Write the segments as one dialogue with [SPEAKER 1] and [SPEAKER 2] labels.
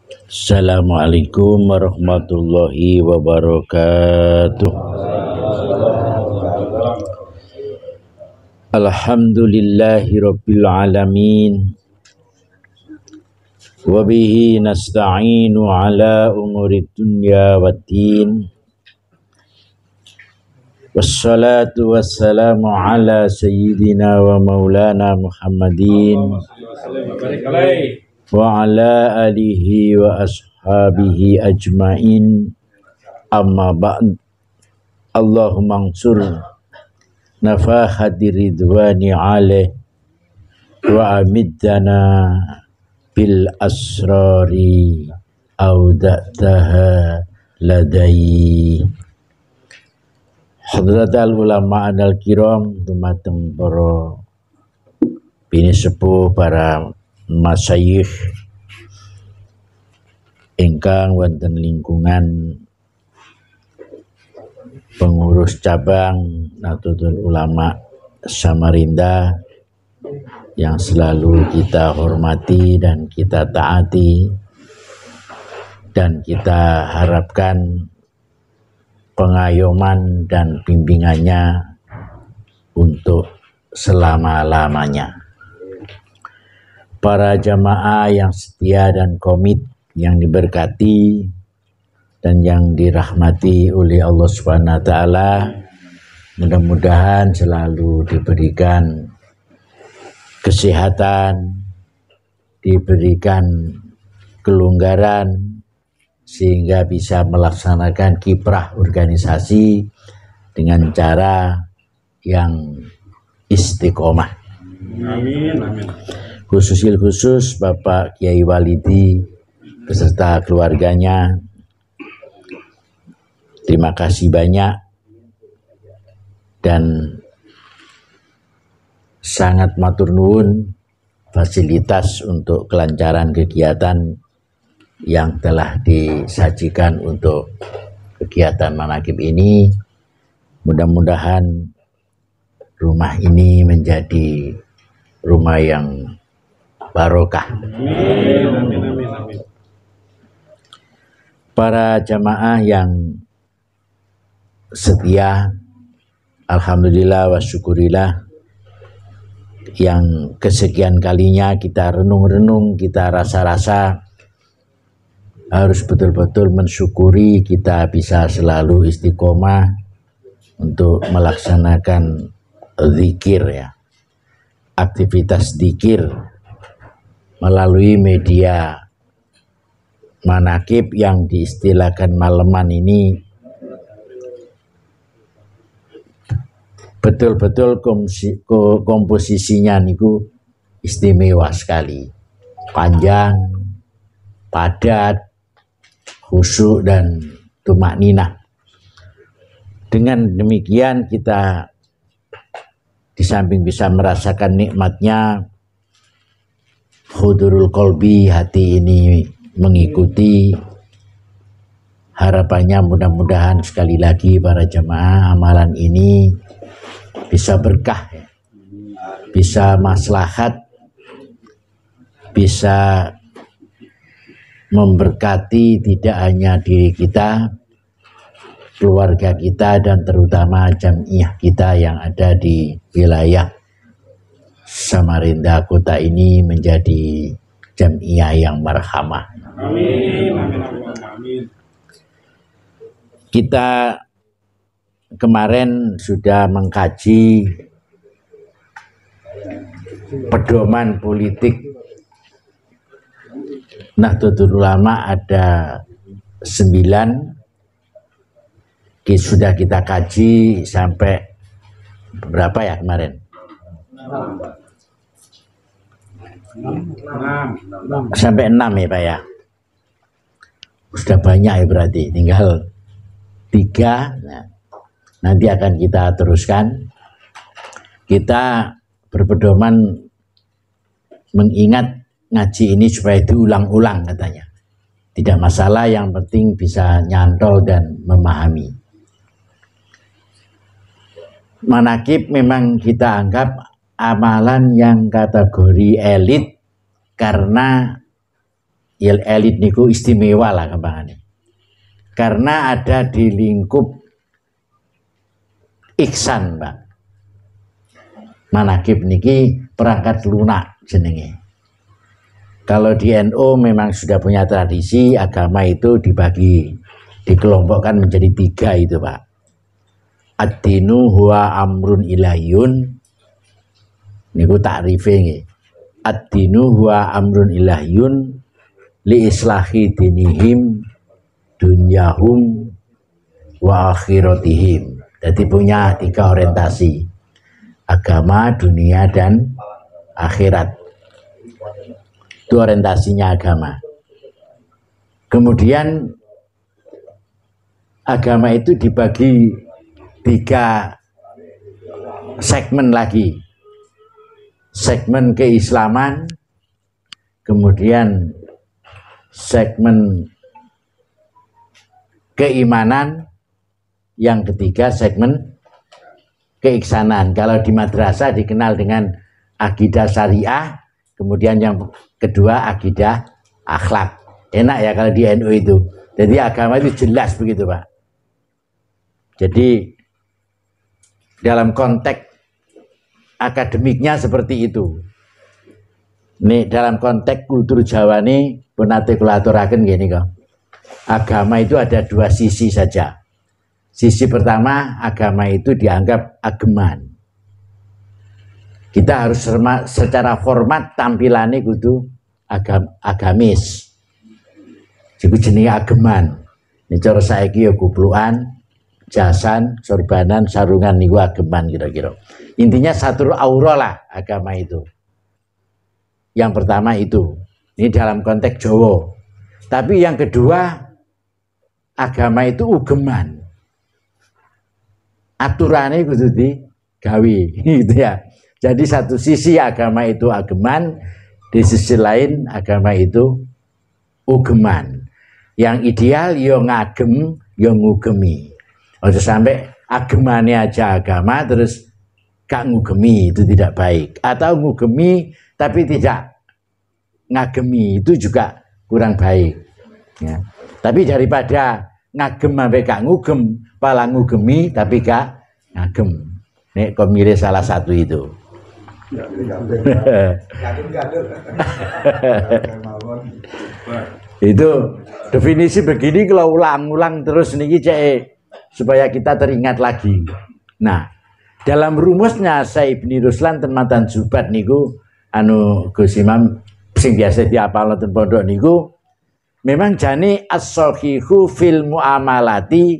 [SPEAKER 1] Assalamualaikum warahmatullahi wabarakatuh. Alhamdulillahi rabbil alamin. Wabihi nasta'inu ala umuri dunya waddin. Wassalatu wassalamu ala sayyidina wa maulana Muhammadin wa ala alihi wa ashabihi ajmain. Amma ba'd. Allahumma ansur nafahati ridwani alaih wa amiddana bil asrari audataha ladai. Hadratal ulama anal kiram, dumateng para bini sepuh, para masyayikh ingkang wonten lingkungan pengurus cabang Nahdlatul Ulama Samarinda yang selalu kita hormati dan kita taati, dan kita harapkan pengayoman dan bimbingannya untuk selama-lamanya. Para jamaah yang setia dan komit, yang diberkati dan yang dirahmati oleh Allah Subhanahu wa taala, mudah-mudahan selalu diberikan kesehatan, diberikan kelonggaran, sehingga bisa melaksanakan kiprah organisasi dengan cara yang istiqomah. Amin, amin. Khusus Bapak Kiai Walidi beserta keluarganya, terima kasih banyak dan sangat matur nuwun fasilitas untuk kelancaran kegiatan yang telah disajikan untuk kegiatan manaqib ini. Mudah-mudahan rumah ini menjadi rumah yang barokah. Amin. Para jamaah yang setia, alhamdulillah wa syukurillah, yang kesekian kalinya kita renung-renung, kita rasa-rasa harus betul-betul mensyukuri kita bisa selalu istiqomah untuk melaksanakan zikir, ya, aktivitas zikir melalui media manaqib yang diistilahkan maleman ini. Betul-betul komposisinya niku istimewa sekali, panjang, padat, khusyuk dan tumakninah. Dengan demikian kita di samping bisa merasakan nikmatnya hudurul qalbi, hati ini mengikuti. Harapannya mudah-mudahan sekali lagi para jamaah amalan ini bisa berkah, bisa maslahat, bisa memberkati tidak hanya diri kita, keluarga kita, dan terutama jamiah kita yang ada di wilayah Samarinda kota ini menjadi jamiah yang marhamah. Amin. Amin. Kita kemarin sudah mengkaji pedoman politik Nahdlatul Ulama, ada 9. Sudah kita kaji sampai berapa ya kemarin? 6. Sampai 6 ya Pak ya. Sudah banyak ya berarti, tinggal 3. Nah, nanti akan kita teruskan. Kita berpedoman mengingat ngaji ini supaya diulang-ulang katanya. Tidak masalah, yang penting bisa nyantol dan memahami. Manaqib memang kita anggap amalan yang kategori elit karena elit niku istimewa lah kembangannya. Karena ada di lingkup ihsan, Pak. Manakib niki perangkat lunak jenenge. Kalau di NU memang sudah punya tradisi agama itu dibagi, dikelompokkan menjadi 3 itu, Pak. Ad-dinu huwa amrun ilahiyun. Niku takrife nggih. Ad-dinu huwa amrun ilahiyun li islahi dinihim dunyahum wa akhiratihim. Jadi punya 3 orientasi. Agama, dunia, dan akhirat. Itu orientasinya agama. Kemudian agama itu dibagi 3 segmen lagi. Segmen keislaman, kemudian segmen keimanan, yang ketiga segmen keiksanan. Kalau di madrasah dikenal dengan akidah syariah, kemudian yang kedua akidah akhlak. Enak ya kalau di NU itu. Jadi agama itu jelas begitu, Pak. Jadi dalam konteks akademiknya seperti itu. Nih dalam konteks kultur Jawa nih penate kula aturaken gini kok. Agama itu ada 2 sisi saja. Sisi pertama, agama itu dianggap ageman. Kita harus secara format tampilannya kudu agamis. Iku jenenge ageman. Ini cara saiki ya kuplukan, jasan, sorbanan, sarungan niku ageman kira-kira. Intinya satu aura lah agama itu. Yang pertama itu. Ini dalam konteks Jawa. Tapi yang kedua, agama itu ugeman. Aturannya kudu digawe gitu ya. Jadi satu sisi agama itu ageman, di sisi lain agama itu ugeman. Yang ideal yo ngagem, yo ngugemi. Ojo sampai agemane aja agama terus gak ngugemi, itu tidak baik. Atau ngugemi tapi tidak ngagemi, itu juga kurang baik. Ya. Tapi daripada ngagem sampai gak ngugem, pala ngugemi tapi gak ngagem. Nek kok mirip salah satu itu. Itu definisi begini kalau ulang-ulang terus niki cek supaya kita teringat lagi. Nah, dalam rumusnya Syekh Ibnu Ruslan Tematan Zubat niku anu Gus Imam sing biasa diapal ten pondok niku memang jane as-sahihu fil muamalati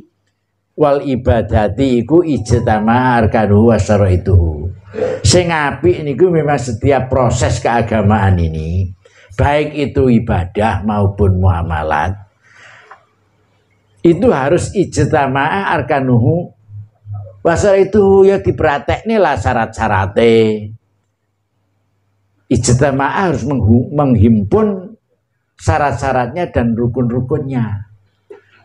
[SPEAKER 1] wal ibadati iku ijtama arkanu wa syara'ituhu. Sing apik niku memang setiap proses keagamaan ini, baik itu ibadah maupun muamalat, itu harus ijtama arkanuhu wa syara'ituhu, ya dipratekne lah syarat-syarate. Ijtama harus menghimpun syarat-syaratnya dan rukun-rukunnya.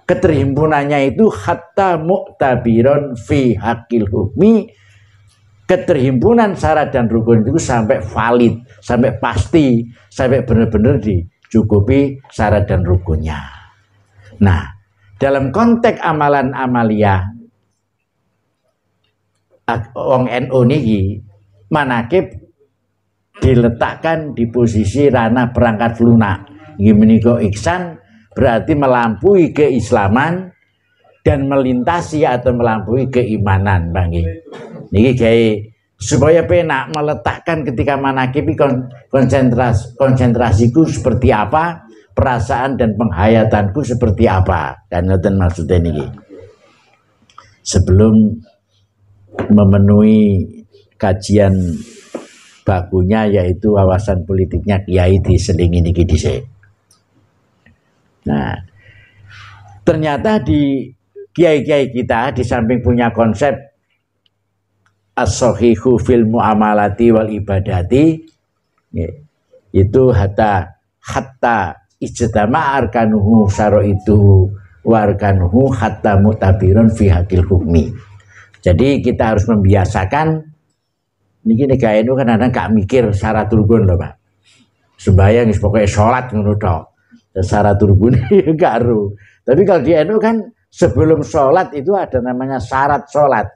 [SPEAKER 1] Keterhimpunannya itu hatta mu'tabiron fi haqqil hukmi. Keterhimpunan syarat dan rukun itu sampai valid, sampai pasti, sampai benar-benar dicukupi syarat dan rukunnya. Nah, dalam konteks amalan amaliyah wong NU niki manakib diletakkan di posisi ranah perangkat lunak. Nggih menika ihsan berarti melampaui keislaman dan melintasi atau melampaui keimanan, Bang. Niki gawe supaya penak meletakkan ketika manakib konsentrasiku seperti apa, perasaan dan penghayatanku seperti apa. Dan ngoten maksudnya niki. Sebelum memenuhi kajian bakunya yaitu wawasan politiknya Kiai diselingi niki dhisik. Nah, ternyata di kiai-kiai kita di samping punya konsep as-sahihu fil muamalati wal ibadati, itu hatta ijtama arkanuhu syara'ituhu wa arkanuhu hatta mutabirun fi haqqil hukmi. Jadi kita harus membiasakan niki nek itu kan kadang gak mikir syarat rukun lho, Pak. Sembahyang wis pokoke salat ngono tok. Syarat rukune karo. Tapi kalau di NU kan sebelum sholat itu ada namanya syarat sholat.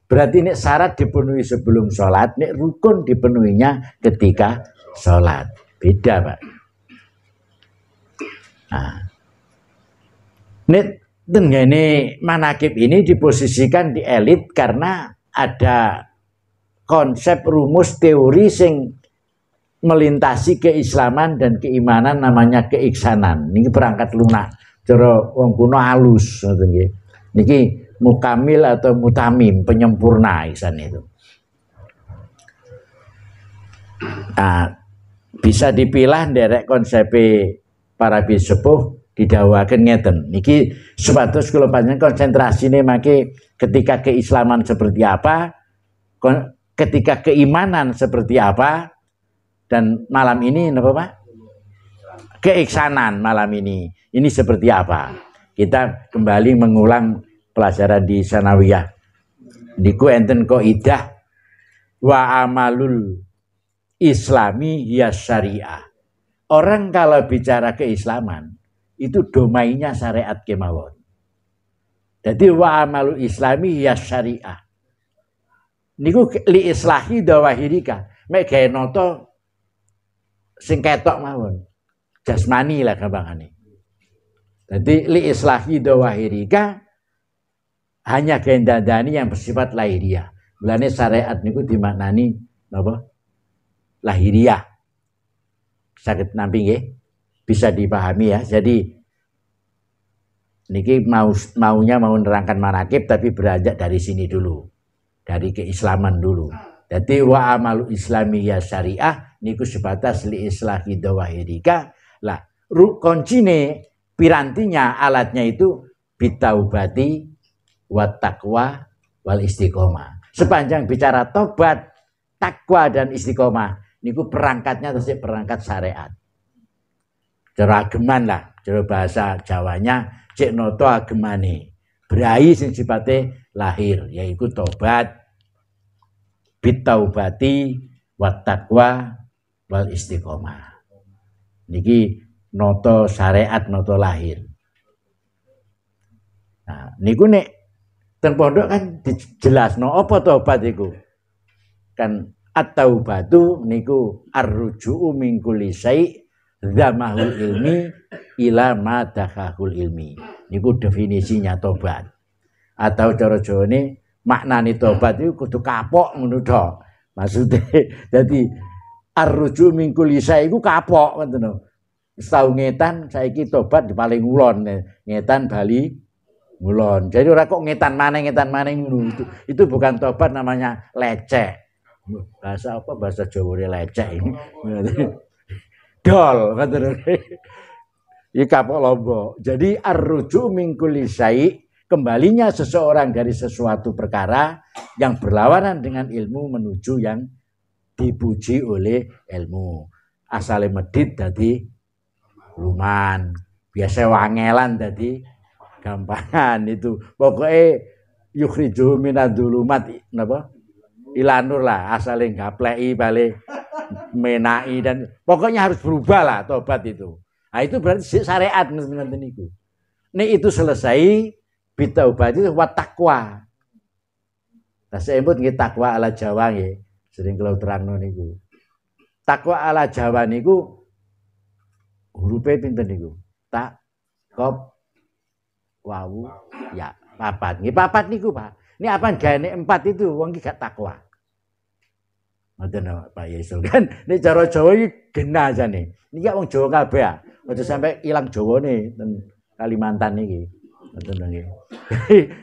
[SPEAKER 1] Berarti ini syarat dipenuhi sebelum sholat, ini rukun dipenuhinya ketika sholat. Beda, Pak. Nah, ini manakib ini diposisikan di elit karena ada konsep rumus teori sing melintasi keislaman dan keimanan namanya keiksanan. Ini perangkat lunak. Cara wong kuno halus ngoten nggih. Niki mukamil atau mutamim, penyempurna ihsan itu. Nah, bisa dipilah nderek konsep para bisepuh didhawaken ngeten. Niki supados kula panjenengan konsentrasine mangke ketika keislaman seperti apa, ketika keimanan seperti apa. Dan malam ini apa Pak? Keiksanan malam ini. Ini seperti apa? Kita kembali mengulang pelajaran di sanawiyah. Niku enten qaidah wa amalul islami ya syariah. Orang kalau bicara keislaman itu domainnya syariat kemawon. Jadi wa amalul islami ya syariah. Niku li islahi dawahirika. Mek gawe nata sing ketok mawon. Jasmani lah gampangane. Jadi li islahi dawahirika hanya gendandani yang bersifat lahiriah. Mulane syariat niku dimaknani napa? Lahiriah. Saged nampi nggih? Bisa dipahami ya. Jadi niki maunya mau nerangkan manakib tapi beranjak dari sini dulu. Dari keislaman dulu. Jadi wa amalu islamiyah syariah niku sebatas li islahi dawahirika. Lah, kuncine pirantinya alatnya itu bitaubati wat taqwa wal istiqomah. Sepanjang bicara tobat, takwa dan istiqomah niku perangkatnya terus perangkat syariat. Cara ageman lah, cara bahasa Jawanya cek noto agemane. Brai sing sifate lahir yaitu tobat, bitaubati wat taqwa wal istiqomah. Niki noto syariat, noto lahir. Nah, niku nek ten pondok kan dijelasno apa tobat iku. Kan at-taubatu niku ar-ruju'u min kulli syai' dzamahul ilmi ila ma dakhahul ilmi. Niku definisinya tobat. Atau cara Jawane maknane tobat iku kudu kapok ngono tok. Maksude dadi ar-ruju' min kulli syai' iku kapok ngoten lho. Setau ngetan saiki tobat paling ngulon, ngetan bali ngulon. Jadi ora kok ngetan maneh ngono. Itu bukan tobat, namanya lecek. Bahasa apa bahasa Jawane lecek ini. Dol ngoten. Iki kapok lombok. Jadi ar-ruju' min kulli syai', kembalinya seseorang dari sesuatu perkara yang berlawanan dengan ilmu menuju yang dipuji oleh ilmu. Asale medit dadi luman, biasa wangelan dadi gampangan itu. Pokoknya yukhriju minadzulumat napa? Ilanur lah, asale gapleki balik menai dan pokoknya harus berubah lah tobat itu. Nah itu berarti syariat ngoten niku. Nek itu selesai bitaubati wa taqwa. Tasebut nggih takwa ala Jawa nggih. Sering kalau terangno niku. Takwa ala Jawa niku hurufe pinten niku? Tak kop wawu ya papat. Nggih papat niku, Pak. Ini apa gane 4 itu wong iki gak takwa. Ngoten Pak Yesul kan. Nek cara Jawa iki genah jane. Niki wong Jawa kabeh. Aja sampai ilang Jawane ten Kalimantan niki. Ngoten nggih.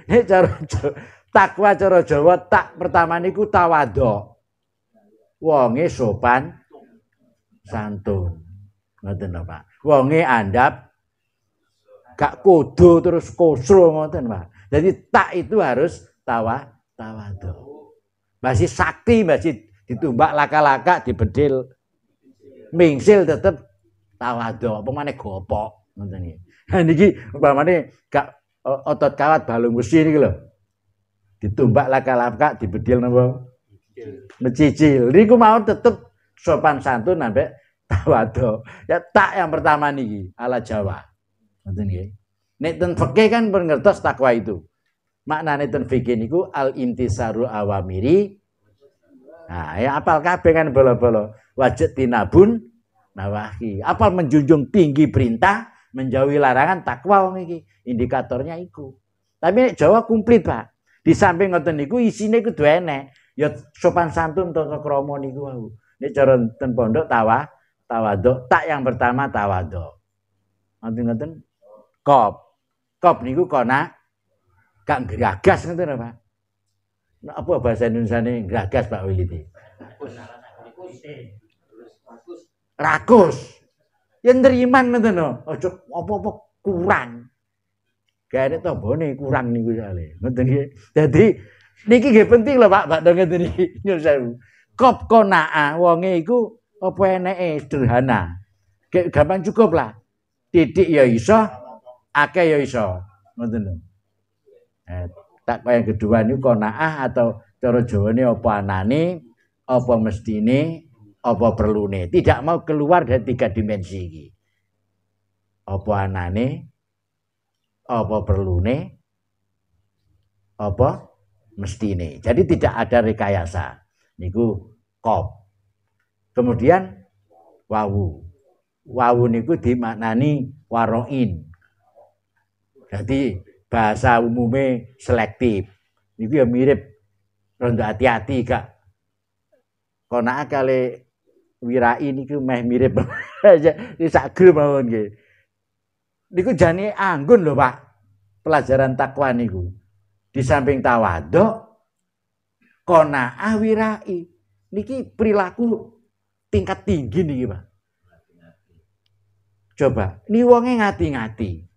[SPEAKER 1] Nek cara takwa cara Jawa tak pertama niku tawadhu. Wonge sopan santun. Ngoten lho Pak. Wonge andap gak kudu terus kosro ngoten Pak. Jadi tak itu harus tawadhu. Masih sakti, masih ditumbak laka-laka, dibedil mingsil tetep tawadhu. Apa maneh gopok ngoten iki. Ha niki umpamane gak otot kawat balung besi niki lho. Ditumbak laka-laka, dibedil napa? Mecicil. Niku mau tetep sopan santun ambek tawadhu. Ya tak yang pertama niki ala Jawa. Ngoten nggih. Nek ten fikih kan pun ngertos takwa itu. Maknane ten fikih niku al intisaru awamiri. Nah, ya apal kabeh kan bolo-bolo. Wajib tinabun nawahi. Apal menjunjung tinggi perintah, menjauhi larangan, takwa wong iki. Indikatornya iku. Tapi nek Jawa komplit, Pak. Di samping ngoten niku isine kudu enek. Ya sopan santun tata krama niku wau. Nek cara ten pondok tawadhu. Tak yang pertama tawadhu. Ngoten-ngoten kop. Kop niku kona gak geragas ngoten Pak. Nah, apa bahasa Indonesiane geragas Pak Wilidi? Rakus. Ya neriman ngoten lho. Aja apa-apa kurang. Gak ada tombone kurang niku sale. Ngoten nggih. Dadi niki nggih penting lho Pak, Pak ngeten iki. Nyuwun sewu. Kop konaa wonge iku apa eneke sederhana. Gampang cukup lah. Titik ya iso, akeh ya iso. Ngoten lho. Takwa yang kedua ini konaah atau cara Jawane apa anane, apa mestine, apa perlune. Tidak mau keluar dari 3 dimensi ini. Apa anane, apa perlune, apa mestine. Jadi tidak ada rekayasa. Niku kop. Kemudian wawu. Wawu niku dimaknani waroin. Jadi bahasa umumnya selektif. Niku ya mirip rondo hati-hati Kak. Konak kali wirai niku meh mirip aja di sak grup mawon nggih. Niku jane anggun lho Pak. Pelajaran takwa niku. Di samping tawadhu qanaah wirai. Niki perilaku tingkat tinggi niki Pak. Coba, ini wonge ngati-ngati.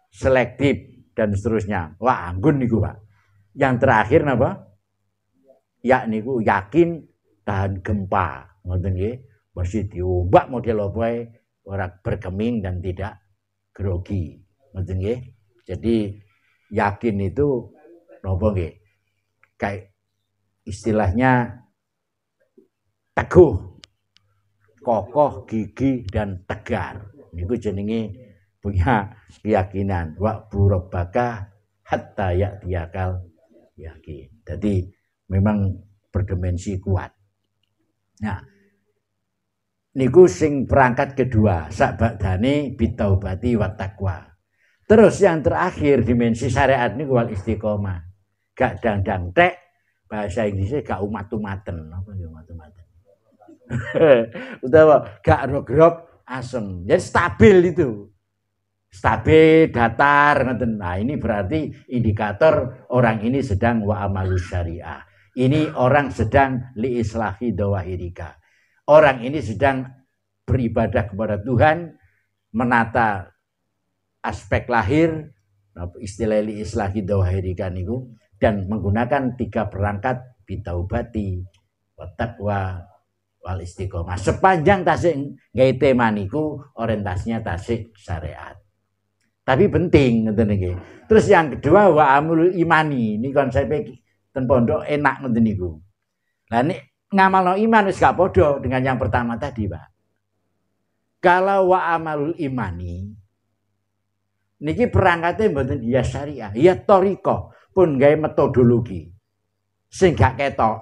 [SPEAKER 1] Selektif dan seterusnya. Wah, anggun niku, Pak. Yang terakhir napa? Ya niku yakin tahan gempa. Ngoten nggih. Masih diombak model apa ora berkeming dan tidak grogi. Ngoten nggih. Jadi yakin itu napa nggih? Kayak istilahnya teguh, kokoh, gigih dan tegar. Niku jenenge punya keyakinan wa burabaka hatta ya'tiyakal yakin. Jadi memang berdimensi kuat. Nah, niku sing perangkat kedua sakbadane bitaubati wa taqwa. Terus yang terakhir dimensi syariat niku wal istiqomah. Gak dang-dang tek, bahasa Inggrisnya gak umat-umaten. Apa ya umat-umaten? Utawa gak rogrok asem. Jadi stabil itu. Stabil, datar, ngeten. Nah, ini berarti indikator orang ini sedang wa amalus syariah. Ini orang sedang li islahi dawahirika. Orang ini sedang beribadah kepada Tuhan, menata aspek lahir, istilah li islahi dawahirika niku, dan menggunakan 3 perangkat bitaubati, wa taqwa, wal istiqomah. Sepanjang tasik gawe tema niku orientasinya tasik syariat. Tapi penting ngoten niki. Terus yang kedua wa amul imani. Ini konsepnya ten pondok enak ngoten niku. Lah nek ngamalno iman wis gak padha dengan yang pertama tadi, Pak. Kalau wa amalul imani niki perangkate mboten ya syariah, ya thariqah, pun gawe metodologi. Sing gak ketok.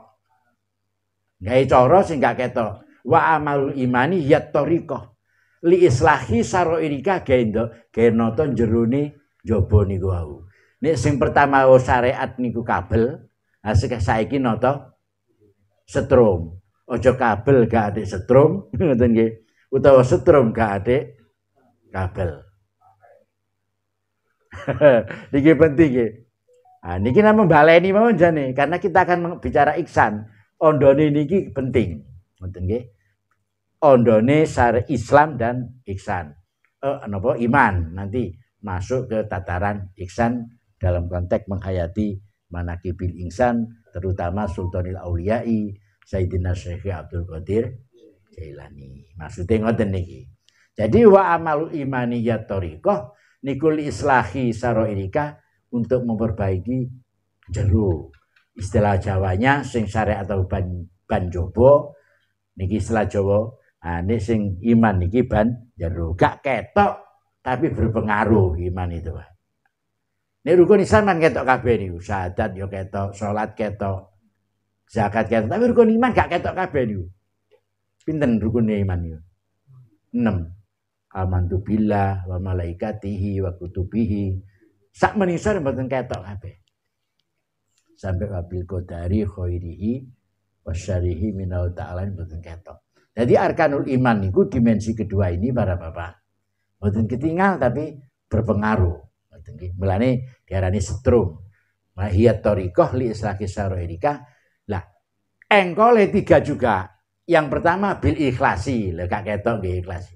[SPEAKER 1] Gawe cara sing gak ketok. Wa amalul imani ya thariqah. Li islahi saroirika gawe nata jerone jaba niku wau. Nek sing pertama syariat niku kabel, ha saiki nata setrum. Aja kabel gak adik setrum, ngoten nggih. Utawa setrum gak adik kabel. Niki penting nggih. Ah niki namung baleni mawon jane karena kita akan bicara ihsan. Ondone niki penting. Ngoten nggih. Ondone syariat Islam dan ihsan. Napa iman nanti masuk ke tataran ihsan dalam konteks menghayati manaqibil ihsan terutama Sultanil Auliyai Sayyidina Syekh Abdul Qadir Jailani. Maksudnya ngoten niki. Jadi wa amalul imaniyat thariqah nikul islahi saroirika untuk memperbaiki jero. Istilah Jawanya sing syariat atau banjobo niki istilah Jawa. Nah, nek sing iman iki ban jero gak ketok tapi berpengaruh iman itu, Pak. Nek rukun Islam kan ketok kabeh niku, syahadat yo ketok, salat ketok, zakat ketok, tapi rukun iman gak ketok kabeh niku. Pinten rukun iman niku? 6. Amantu billah wa malaikatihi wa kutubihi. Sak menisor mboten ketok kabeh. Sampai wabil qadari khairihi wasyarihi minal ta'ala mboten ketok. Jadi arkanul iman niku dimensi kedua ini para bapak. Mboten ketinggal tapi berpengaruh. Mulane diarani setrum. Mahiyat thariqah li islahi syara'irika. Lah, engkole 3 juga. Yang pertama bil ikhlasi, lha gak ketok nggih ikhlasi.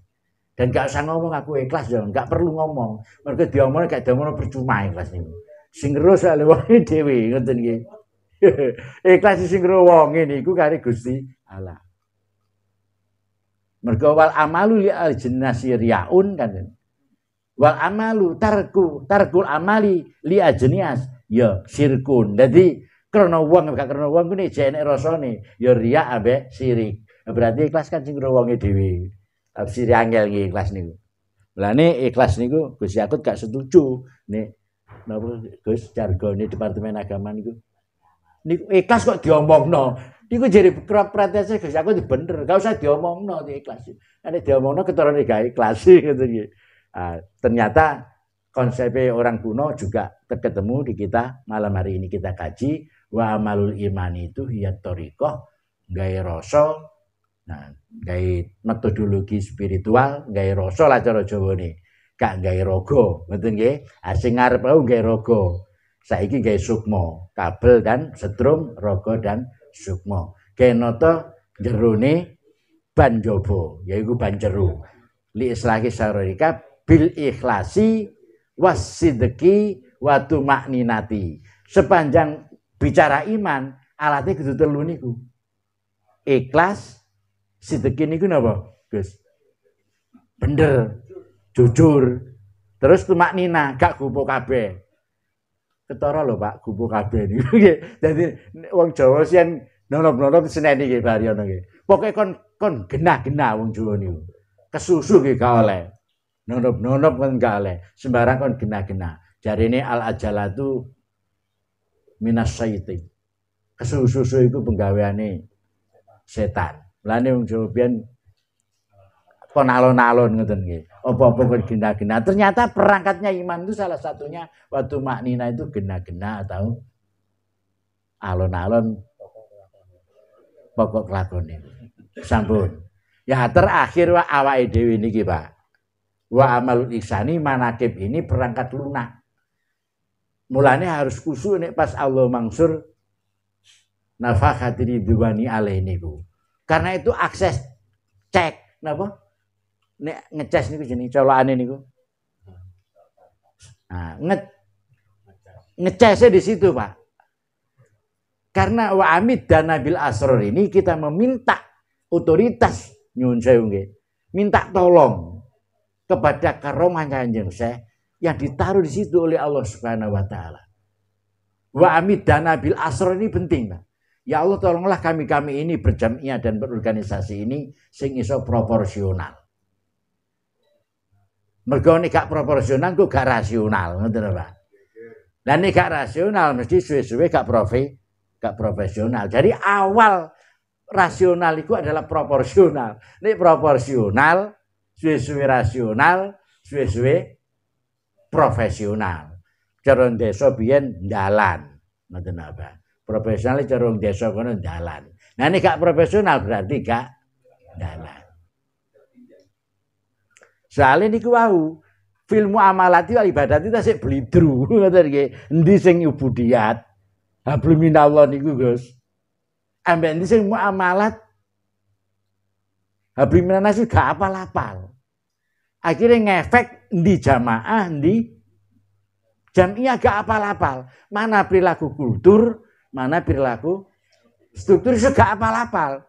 [SPEAKER 1] Dan gak usah ngomong aku ikhlas dong, gak perlu ngomong. Mergo diomong gak diomong percuma ikhlas niku. Sing terus ale wong dhewe ngoten nggih. Ikhlas sing wong niku kare Gusti Allah. Mergo wal amalu li al jinnasi riyaun kan. Wal amalu tarkul amali li ajnias ya sirkun. Dadi krana wong gak krana wong kuwi jek enek rasane ya riya ambek sirik. Berarti ikhlas kan sing wonge dhewe. Tafsir angel nggih ikhlas niku. Mulane ikhlas niku Gus Yakut gak setuju nek napa Gus jargone Departemen Agama niku. Niku ikhlas kok diomongno. Niku jare protes Gus Yakut bener, gak usah diomongno ikhlas. Nek diomongno keturune gak ikhlas ngoten nggih. Ternyata konsep orang kuno juga ketemu di kita malam hari ini kita kaji wa amalul iman itu hiya thariqah gawe rasa. Nah, gawe metodologi spiritual, gawe rasa lah cara Jawane. Gak gawe raga, ngoten nggih. Sing ngarep gawe raga. Saiki gawe sukma, kabel dan setrum, raga dan sukma. Gawe nata jerone ban jaba, yaiku ban jero. Li islahi syara'ika bil ikhlasi wasidqi wa tumakninati. Sepanjang bicara iman, alatnya kudu telu niku. Ikhlas, sidqi niku napa, Gus? Bener, jujur. Terus tumaknina, gak gupo kabeh. Ketara lho Pak, gupo kabeh niku nggih. Dadi wong Jawa sian nolop-nolop seneni nggih bariono nggih. Pokoke kon genah-genah wong Jawa niku. Kesusu nggih gak oleh. Nonop-nonop kan gak oleh. Sembarang kon genah-genah. Jarine al ajalatu minas syaitin. Kesusu iku penggaweane setan. Lane wong Jawa biyen kon alon-alon ngoten nggih. Apa-apa kon genah-genah. Ternyata perangkatnya iman itu salah satunya waktu maknina itu genah-genah atau alon-alon pokok lakone. Sampun. Ya terakhir wa awake dhewe niki, Pak. Wa amalul ihsani manakib ini perangkat lunak. Mulane harus kusuk nek pas Allah mangsur nafakati ridwani alaih niku. Karena itu akses cek napa? Nek ngecas niku jenenge colokane niku. Nah, ngecasnya di situ, Pak. Karena wa amid dan nabil asror ini kita meminta otoritas nyuwun sewu nggih. Minta tolong kepada karomah Kanjeng Syekh yang ditaruh di situ oleh Allah Subhanahu wa taala. Wa amid dan nabil asror ini penting, Pak. Ya Allah tolonglah kami ini berjamiah dan berorganisasi ini sing iso proporsional. Mergo nek gak proporsional kok gak rasional, ngoten lho, Pak. Lah nek gak rasional mesti suwe-suwe gak profesional. Jadi awal rasional itu adalah proporsional. Nek proporsional, suwe-suwe rasional, suwe-suwe profesional. Cara desa biyen ndalan, ngoten apa. Profesional cara desa kono ndalan. Nah nek gak profesional berarti gak ndalan. Soale niku wau filmu amalati wal ibadati ta sik blidru ngoten nggih. Endi sing ubudiyat? Hablum minallah niku, Gus. Ambek endi sing muamalat? Hablum minanas gak apal-apal. Akhirnya ngefek endi jamaah, endi jamiah gak apal-apal. Mana perilaku kultur, mana perilaku struktur gak apal-apal.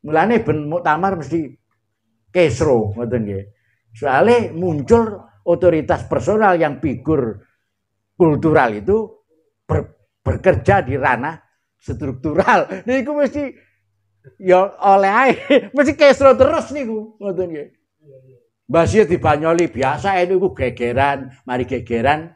[SPEAKER 1] Mulane ben muktamar mesti kesro ngoten nggih. Soalnya muncul otoritas personal yang figur kultural itu bekerja di ranah struktural. Nah, itu mesti Ya oleh ae mesti kesro terus niku ngoten nggih. Mbah dibanyoli biasa niku gegeran, mari gegeran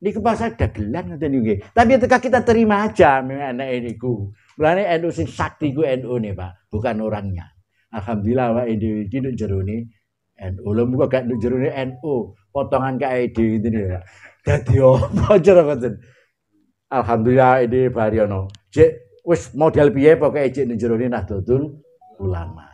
[SPEAKER 1] niku pasal dagelan ngoten niku nggih. Tapi ketika kita terima aja mengenai niku. Mulane NU sing sakti ku NU nih Pak, bukan orangnya. Alhamdulillah wae dhewe iki nduk jerone NU. Lha muga gak nduk jerone NU, potongan kae dhewe ngene lho. Dadi apa cara ngoten. Alhamdulillah ini Baryono. Cek wis model piye pokoke cek nduk jerone Nahdlatul Ulama.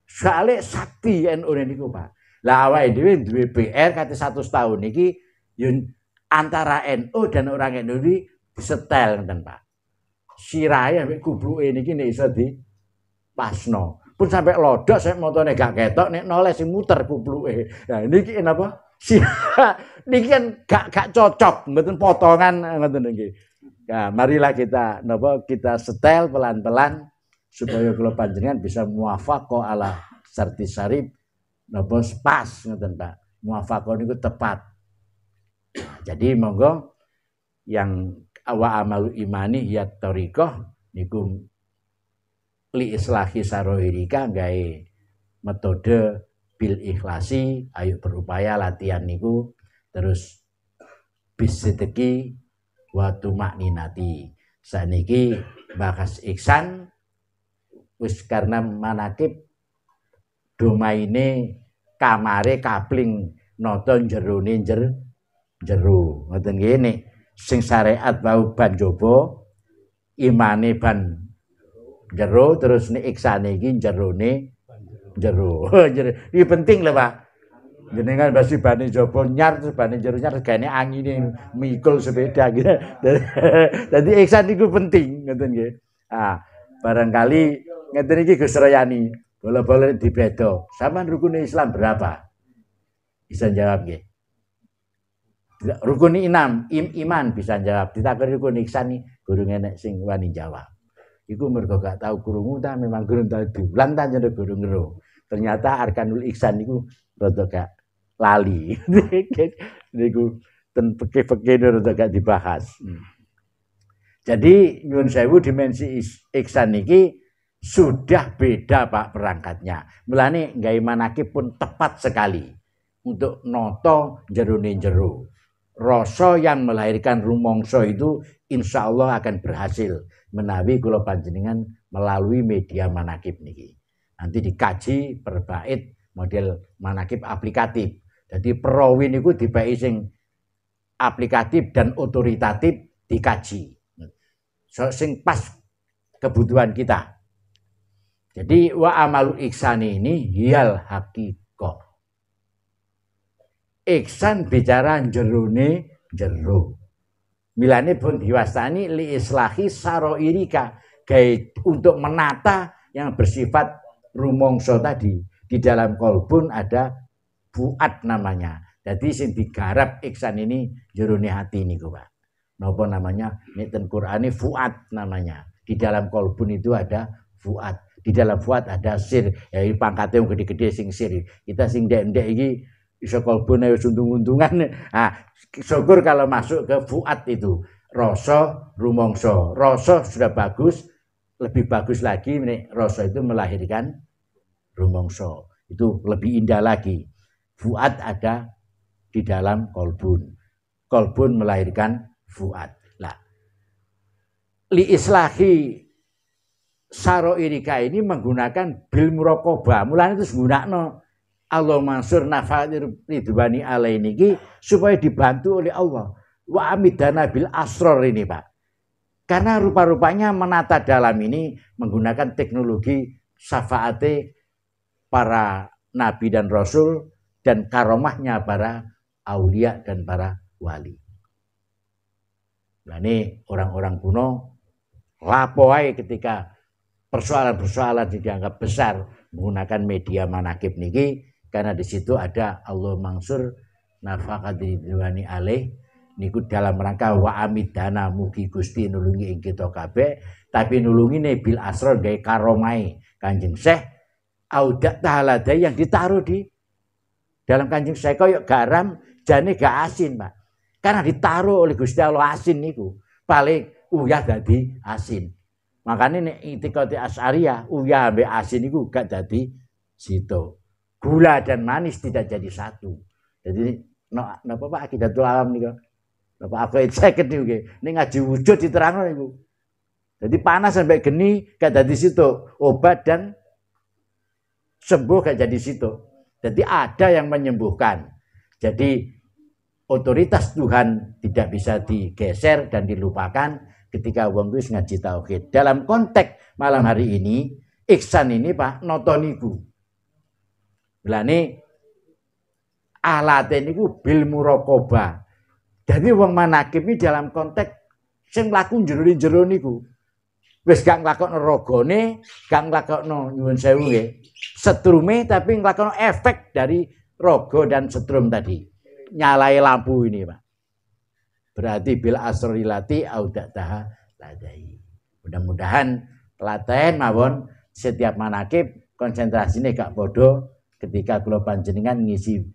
[SPEAKER 1] Soale sakti NU niku Pak. Lah awake dhewe duwe PR kate 100 tahun iki yen antara NU dan orang NU iki disetel ngoten Pak. Sirahe ambek kubruke niki nek iso dipasno. Pun sampai lodok sampe motone gak ketok nek noleh sing muter kubruke. Nah niki napa? Niki kan gak cocok, mboten potongan ngoten niki. Nah, marilah kita napa kita setel pelan-pelan supaya kula panjenengan bisa muwafaqah ala sarti syarif napa pas ngoten Pak. Muwafaqah niku tepat. Nah, jadi monggo yang wa amalu imani ya thariqah niku li islahi saroirika gawe metode bil ikhlasi, ayo berupaya latihan niku terus bisidiki wa tumakninati. Saniki bakas ihsan wis karena manakib domaine kamare kapling nonton jerone jero ngoten ngene sing syariat bau ban jaba imane ban jero terus nek iksane iki jerone jero. Iki penting lho Pak. Jenengan basi bane jaba nyar terus bane jero nyar gane angine mikul sepeda gitu. Dadi iksan niku penting ngoten nggih. Ah, barangkali ngeten iki Gus Royani, bola-bola dibedo. Sampeyan rukun Islam berapa? Bisa jawab nggih. Rukun iman bisa jawab. Ditakoni rukun ihsan guru enek sing wani jawab. Iku mergo gak tau krungu ta memang guru tau diulang ta jenenge guru ngero. Ternyata arkanul ihsan niku rada gak lali. Niku ten peke-peke rada gak dibahas. Jadi nyuwun sewu dimensi ihsan niki sudah beda Pak perangkatnya. Mulane gawe manakib pun tepat sekali untuk noto jerone jero. Rasa yang melahirkan rumangsa itu insya Allah akan berhasil menawi kula panjenengan melalui media manakib niki. Nanti dikaji per bait model manakib aplikatif. Jadi perawi niku dibagi sing aplikatif dan otoritatif dikaji. So, sing pas kebutuhan kita. Jadi wa amalul ihsan ini hiyal hakikoh. Ihsan bicara jerone jero. Milane pun diwastani li islahi saroirika, untuk menata yang bersifat rumangsa tadi. Di dalam kolbun ada fuad namanya. Jadi sing digarap ihsan ini jerone hati niku Pak. Napa namanya? Nek ten Qur'ane fuad namanya. Di dalam kolbun itu ada fuad. Di dalam fuad ada sir. Ya pangkate wong gede-gede sing sir. Kita sing ndek-ndek iki iso kolbun wis untung-untungan. Nah, syukur kalau masuk ke fuad itu. Rasa rumangsa. Rasa sudah bagus, lebih bagus lagi nek rasa itu melahirkan rumangsa. Itu lebih indah lagi. Fuad ada di dalam kolbun. Kolbun melahirkan fuad. Lah. Li islahi saroirika ini menggunakan bil muraqabah. Mulane terus gunakno Allah mansur nafatir ridwani alaini niki supaya dibantu oleh Allah. Wa amidana bil asror ini Pak. Karena rupa-rupanya menata dalam ini menggunakan teknologi syafaate para nabi dan rasul dan karomahnya para aulia dan para wali. Nah ini orang-orang kuno lapoai ketika persoalan-persoalan dianggap besar menggunakan media manakib niki karena di situ ada Allah mansur nafaqati ridwani alaih niku dalam rangka wa amidana mugi Gusti nulungi ing kita kabeh tapi nulungine bil asrar gawe karomai Kanjeng Syekh audak tahalada yang ditaruh di dalam Kanjeng Syekh koyo garam jane gak asin Pak karena ditaruh oleh Gusti Allah asin niku paling uyah dadi asin Makanya nek itikadi Asy'ariyah uyah ambek asin iku gak dadi sito. Gula dan manis tidak jadi satu. Jadi napa Pak Akidatul Alam niku. Napa aku seket niku nggih. Ning ngaji wujud diterangno niku. Jadi panas sampai geni gak dadi sito. Obat dan sembuh gak jadi situ. Jadi ada yang menyembuhkan. Jadi otoritas Tuhan tidak bisa digeser dan dilupakan ketika wong wis ngaji tauhid. Dalam konteks malam hari ini, ihsan ini Pak notoniku. Lane alat niku bil muraqabah. Jadi wong manakib ini dalam konteks sing mlaku jero niku. Wis gak nglakokno ragane, gak nglakokno nyuwun sewu nggih. Setrume tapi nglakokno efek dari raga dan setrum tadi. Nyalai lampu ini, Pak. Berarti bil asrilati audataha ladai. Mudah-mudahan telaten mawon setiap manakib konsentrasine gak podo ketika kula panjenengan ngisi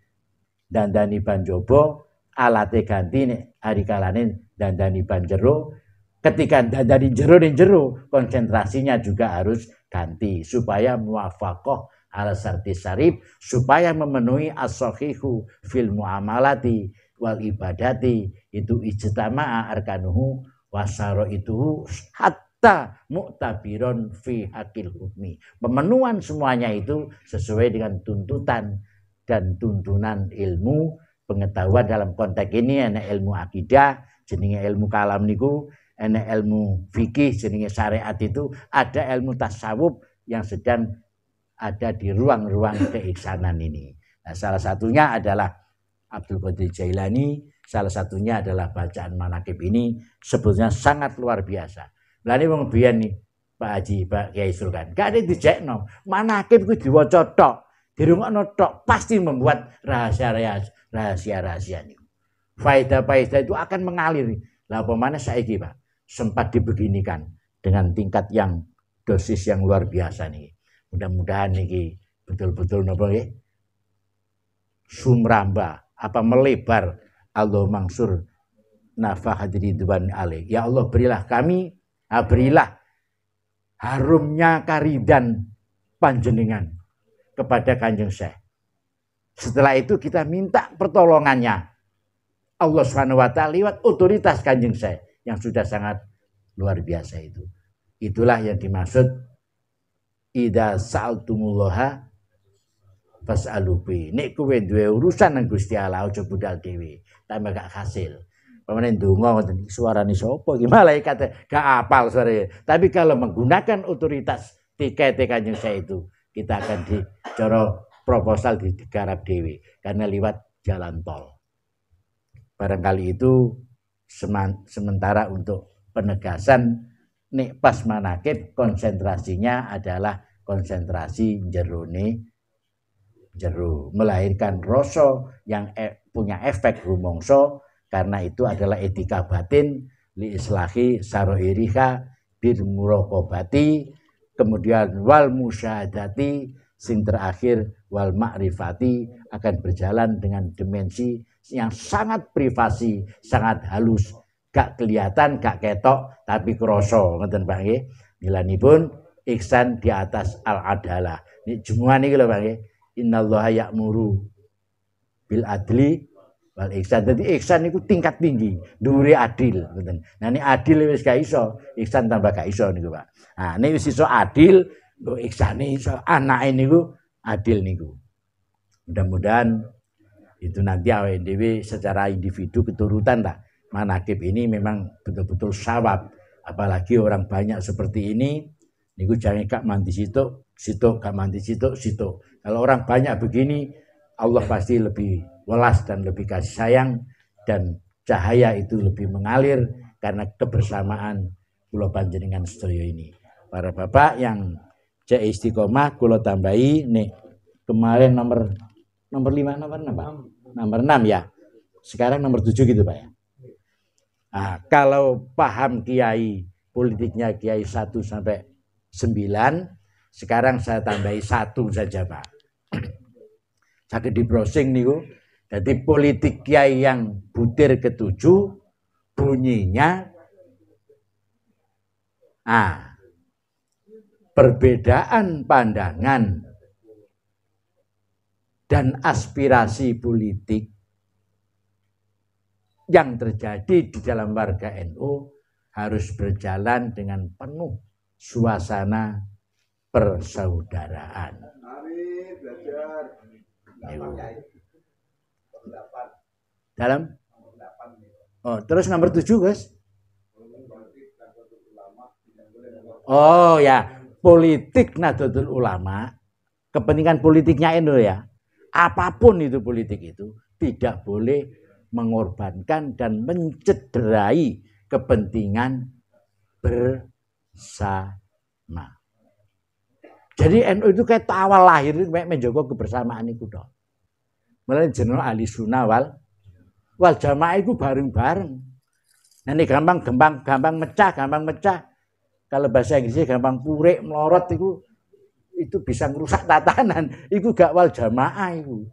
[SPEAKER 1] dandani banjobo alate ganti nek hari kalane dandani banjero. Ketika dari jero konsentrasinya juga harus ganti supaya muwafaqah ala syarti syarif, supaya memenuhi as-sahihu fil muamalati wal ibadati, itu ijtama'a arkanuhu wasaro itu hatta mu'tabiron fi hakil hukmi. Pemenuhan semuanya itu sesuai dengan tuntutan dan tuntunan ilmu pengetahuan. Dalam konteks ini ana ilmu akidah jenenge ilmu kalam niku, ana ilmu fikih jenenge syariat, itu ada ilmu tasawuf yang sedang ada di ruang-ruang keiksanan ini. Nah, salah satunya adalah Abdul Qadir Jailani, salah satunya adalah bacaan manakib ini sebetulnya sangat luar biasa. Lani wong biyen nih Pak Haji, Pak Kiai Sulkan, gak ada dijekno. Manakib ku diwaca tok, dirungokno tok pasti membuat rahasia-rahasia niku. Faedah-faedah itu akan mengalir. Lah apa mana saiki Pak? Sempat dibeginikan dengan tingkat yang dosis yang luar biasa nih. Mudah-mudahan niki betul-betul napa nggih sumramba apa melebar Allah mangsur nafah ridwan alaih. Ya Allah berilah kami, berilah harumnya karidan panjenengan kepada Kanjeng Syekh. Setelah itu kita minta pertolongannya Allah Subhanahu wa taala lewat otoritas Kanjeng Syekh yang sudah sangat luar biasa itu. Itulah yang dimaksud idza sa'altumullaha fas'alubi. Nek kowe duwe urusan nang Gusti Allah aja budal dhewe, tambah gak hasil. Pamane ndonga ngoten suarane sapa iki malaikat gak apal suarane. Tapi kalau menggunakan otoritas tiket Kanjeng Syekh itu, kita akan cara proposal digarap dhewe karena lewat jalan tol. Barangkali itu sementara untuk penegasan nek pas manakib konsentrasinya adalah konsentrasi jerone jero, melahirkan rasa yang punya efek rumongso, karena itu adalah etika batin li islahi sarohiriha bir muraqabati, kemudian wal musyahadati, sing terakhir wal ma'rifati, akan berjalan dengan dimensi yang sangat privasi, sangat halus, gak kelihatan, gak ketok, tapi kroso. Ngoten Pak nggih. Milanipun ihsan di atas al-adalah. Nek jumuhan iki lho Pak nggih. Innallaha ya'muru bil adli wal ihsan. Dadi ihsan niku tingkat tinggi, dhuwure adil, ngoten. Nah nek adil wis gak iso, ihsan tambah gak iso niku Pak. Nah nek wis iso adil, kok ihsane iso anake niku adil niku. Mudah-mudahan itu nanti awake dhewe secara individu keturutan lah. Manakib ini memang betul-betul sawab, apalagi orang banyak seperti ini niku jangan gak mandi situ gak mandi situ. Kalau orang banyak begini, Allah pasti lebih welas dan lebih kasih sayang, dan cahaya itu lebih mengalir karena kebersamaan kula panjenengan sedaya ini. Para bapak yang cek istiqomah kula tambahi nih kemarin nomor 5 nomor 6 ya. Sekarang nomor 7 gitu Pak ya. Nah, kalau paham kiai politiknya kiai 1 sampai 9, sekarang saya tambahi 1 saja Pak. Sakit di browsing niku. Jadi politik kiai yang butir ke-7 bunyinya perbedaan pandangan dan aspirasi politik yang terjadi di dalam warga NU harus berjalan dengan penuh suasana persaudaraan. Dalam terus nomor 7, guys. Oh ya, politik Nahdlatul Ulama, kepentingan politiknya NU ya. Apapun itu politik itu tidak boleh mengorbankan dan mencederai kepentingan bersama. Jadi NU itu kayak awal lahir kayak menjaga kebersamaan itu toh. Mulai jeneng ahli sunnah wal jamaah itu bareng-bareng. Nah ini gampang mecah. Kalau bahasa Inggrisnya gampang purik, melorot itu bisa merusak tatanan. Itu gak wal jamaah itu.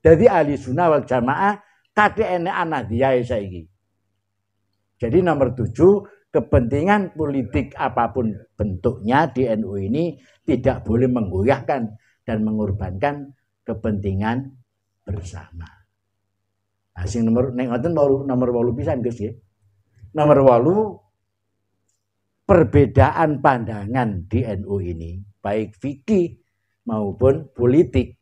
[SPEAKER 1] Jadi ahli sunnah wal jamaah kate enek Ahmadiyah saiki. Jadi nomor 7, kepentingan politik apapun bentuknya di NU ini tidak boleh menggoyahkan dan mengorbankan kepentingan bersama. Nah, sing nomor nek ngoten nomor 8 pisan Gus nggih. Nomor 8, perbedaan pandangan di NU ini baik fikih maupun politik.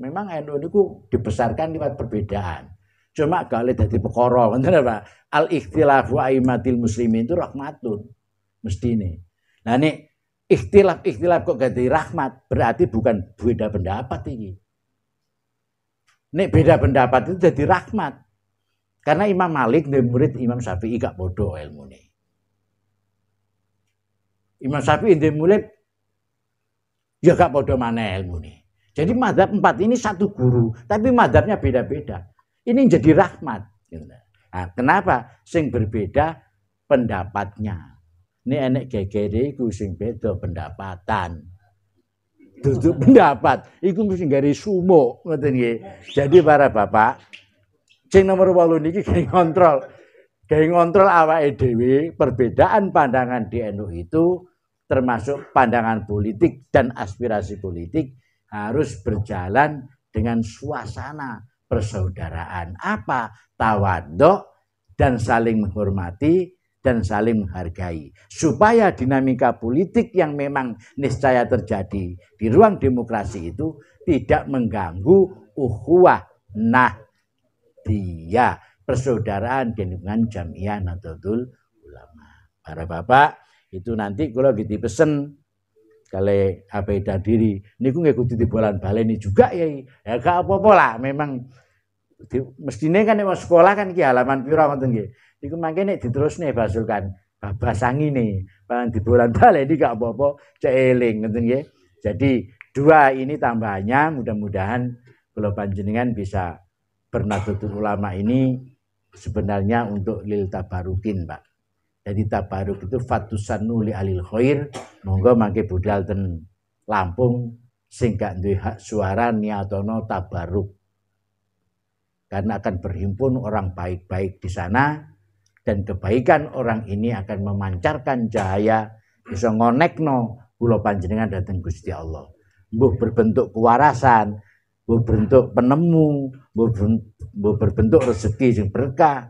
[SPEAKER 1] Memang NU niku dibesarkan lewat perbedaan. Cuma gak oleh dadi perkara, ngoten apa? Al-ikhtilafu aimatil muslimin itu rahmatun mestine. Nah nek ikhtilaf kok ganti rahmat, berarti bukan beda pendapat ini. Nek beda pendapat itu jadi rahmat. Karena Imam Malik dan murid Imam Syafi'i gak bodoh ilmune. Imam Syafi'i dan murid ya gak bodoh mana ilmune. Jadi mazhab 4 ini satu guru, tapi mazhabnya beda-beda. Ini jadi rahmat. Nah, kenapa? Sing berbeda pendapatnya. Ini enek gegere iku sing beda pendapatan. Duduk pendapat, iku mesti gari sumo, ngoten nggih. Jadi para bapak, sing nomor 8 niki gawe ngontrol awake dhewe, perbedaan pandangan di NU itu termasuk pandangan politik dan aspirasi politik harus berjalan dengan suasana persaudaraan. Apa? Tawadhu dan saling menghormati dan saling menghargai. Supaya dinamika politik yang memang niscaya terjadi di ruang demokrasi itu tidak mengganggu ukhuwah nahdliyah, persaudaraan dengan Jamiah Nahdlatul Ulama. Para bapak, itu nanti kalau ditipesen kali apa diri niku nggih kudu dibolan-baleni juga ya. Ya gak apa-apa lah, memang mestine kan nek sekolah kan iki halaman pira ngoten nggih. Iku mangke nek diterusne basulkan babasangine, pan dibolan-baleni gak apa-apa, cek eling ngoten nggih. Jadi 2 ini tambahannya, mudah-mudahan kula panjenengan bisa bernahdlatul ulama ini sebenarnya untuk lil tabarukin, Pak. Jadi tabaruk itu fatusannu li alil khair, monggo mangke budal ten Lampung sing gak duwe hak suara niatono tabaruk. Karena akan berhimpun orang baik-baik di sana dan kebaikan orang ini akan memancarkan cahaya bisa ngonekno kula panjenengan dhateng Gusti Allah. Mbuh berbentuk kewarasan, mbuh berbentuk penemu, mbuh berbentuk rezeki sing berkah,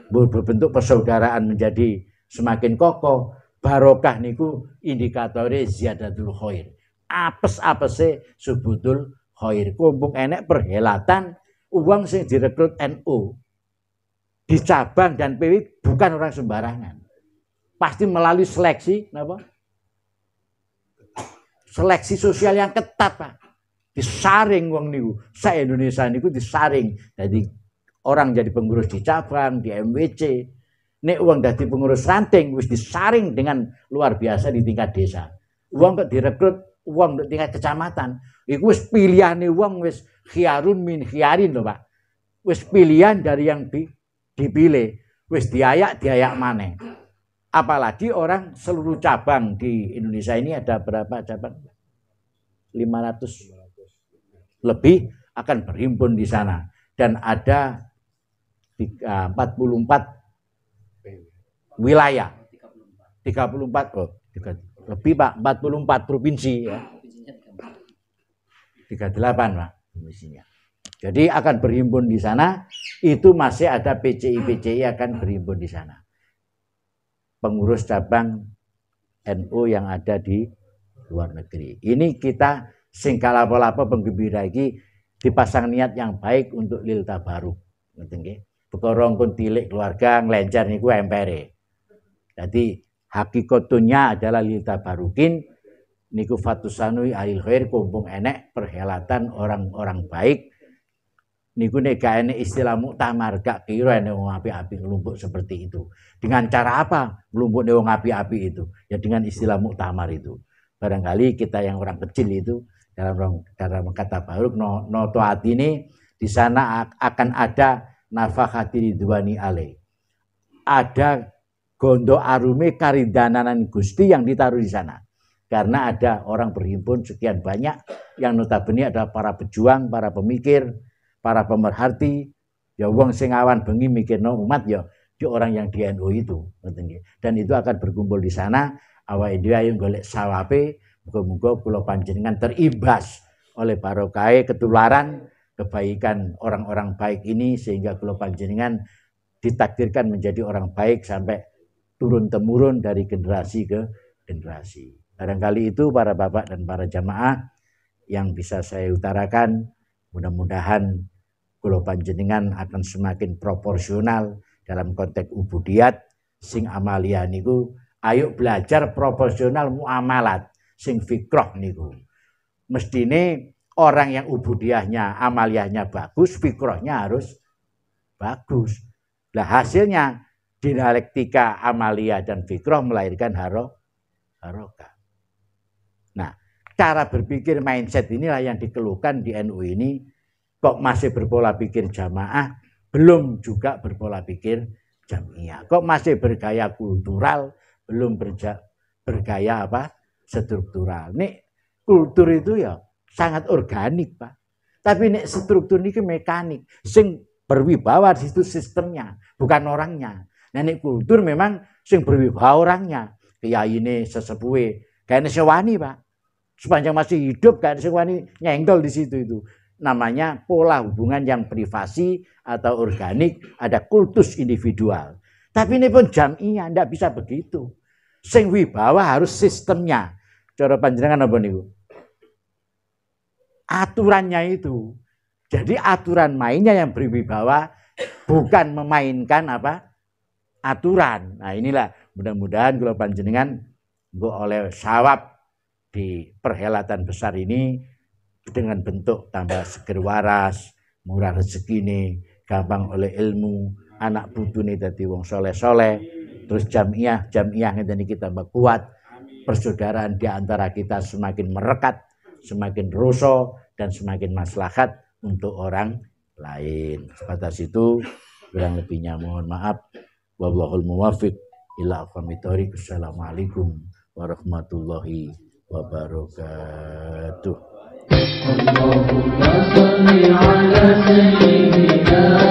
[SPEAKER 1] mbuh berbentuk persaudaraan menjadi semakin kokoh. Barokah niku indikatore ziyadatul khair. Apes-apese subutul khair. Kumpung enek perhelatan uang sing direkrut NU di cabang dan PW bukan orang sembarangan. Pasti melalui seleksi, napa? Seleksi sosial yang ketat, Pak. Disaring wong niku. Se-Indonesia niku disaring. Jadi orang jadi pengurus di cabang, di MWC. Nek uang dadi pengurus ranting wis disaring dengan luar biasa di tingkat desa. Uang kok direkrut uang di tingkat kecamatan. Iku wis pilihane uang wis khiyarun min khiyarin lho, Pak. Wis pilihan dari yang dipilih, wis diayak maneh. Apalagi orang seluruh cabang di Indonesia ini ada berapa cabang? 500 lebih akan berhimpun di sana dan ada 44 wilayah 34 lebih Pak, 44 provinsi ya. 38 Pak provinsinya. Jadi akan berhimpun di sana, itu masih ada PCI akan berhimpun di sana. Pengurus cabang NU yang ada di luar negeri. Ini kita sing kalapo-lapo penggembira iki dipasang niat yang baik untuk lil tabaruk. Ngoten nggih. Perkara pun tilik keluarga nglencer niku empere. Jadi hakikatunya adalah lil tabarukin niku fatusanu alil khair, kumpung enek perhelatan orang-orang baik. Niku nek gak enek istilah muktamar, gak kira enek wong apik-apik nglumpuk seperti itu. Dengan cara apa nglumpuk nek wong apik-apik itu? Ya dengan istilah muktamar itu. Barangkali kita yang orang kecil itu dalam kata baruk noto hati ini di sana akan ada nafahati ridwani alaih. Ada gondo arume karidananan Gusti yang ditaruh di sana. Karena ada orang berhimpun sekian banyak yang notabene adalah para pejuang, para pemikir, para pemerhati, ya wong sing awan bengi mikirno umat ya di orang yang di NU itu, dan itu akan berkumpul di sana. Awake dhewe ayo golek sawabe, muga-muga kula panjenengan terimbas oleh barokah ketularan kebaikan orang-orang baik ini sehingga kula panjenengan ditakdirkan menjadi orang baik sampai turun temurun dari generasi ke generasi. Barangkali itu para bapak dan para jamaah yang bisa saya utarakan. Mudah-mudahan kula panjenengan akan semakin proporsional dalam konteks ubudiyat sing amalia niku. Ayo belajar proporsional muamalat sing fikroh niku. Mestine orang yang ubudiyahnya, amaliyahnya bagus, fikrohnya harus bagus. Lah hasilnya dialektika amalia dan fikroh melahirkan harokah. Nah, cara berpikir mindset inilah yang dikeluhkan di NU ini. Kok masih berpola pikir jamaah, belum juga berpola pikir jamiah. Kok masih bergaya kultural, belum bergaya apa? Struktural. Nek kultur itu ya sangat organik, Pak. Tapi nek struktur ini mekanik, sing berwibawa di situ sistemnya, bukan orangnya. Nah, nek kultur memang sing berwibawa orangnya. Kiai ini sesepuhe, kayaknya sewani, Pak. Sepanjang masih hidup kayaknya sewani nyenggol di situ itu. Namanya pola hubungan yang privasi atau organik, ada kultus individual. Tapi ini pun jamiah, tidak bisa begitu. Sing wibawa harus sistemnya. Cara panjenengan apa niku? Aturannya itu. Jadi aturan mainnya yang berwibawa, bukan memainkan apa? Aturan. Nah inilah mudah-mudahan kalau panjenengan oleh sawab di perhelatan besar ini dengan bentuk tambah seger waras, murah rezekine, gampang oleh ilmu, anak putune dadi wong soleh-soleh, terus jamiah ngene iki tambah kuat, persaudaraan di antara kita semakin merekat, semakin ruso dan semakin maslahat untuk orang lain. Sebatas itu, kurang lebihnya mohon maaf. Wallahul muwaffiq ila aqwamit thoriq. Assalamualaikum warahmatullahi wabarakatuh. اللهم صل على سيدنا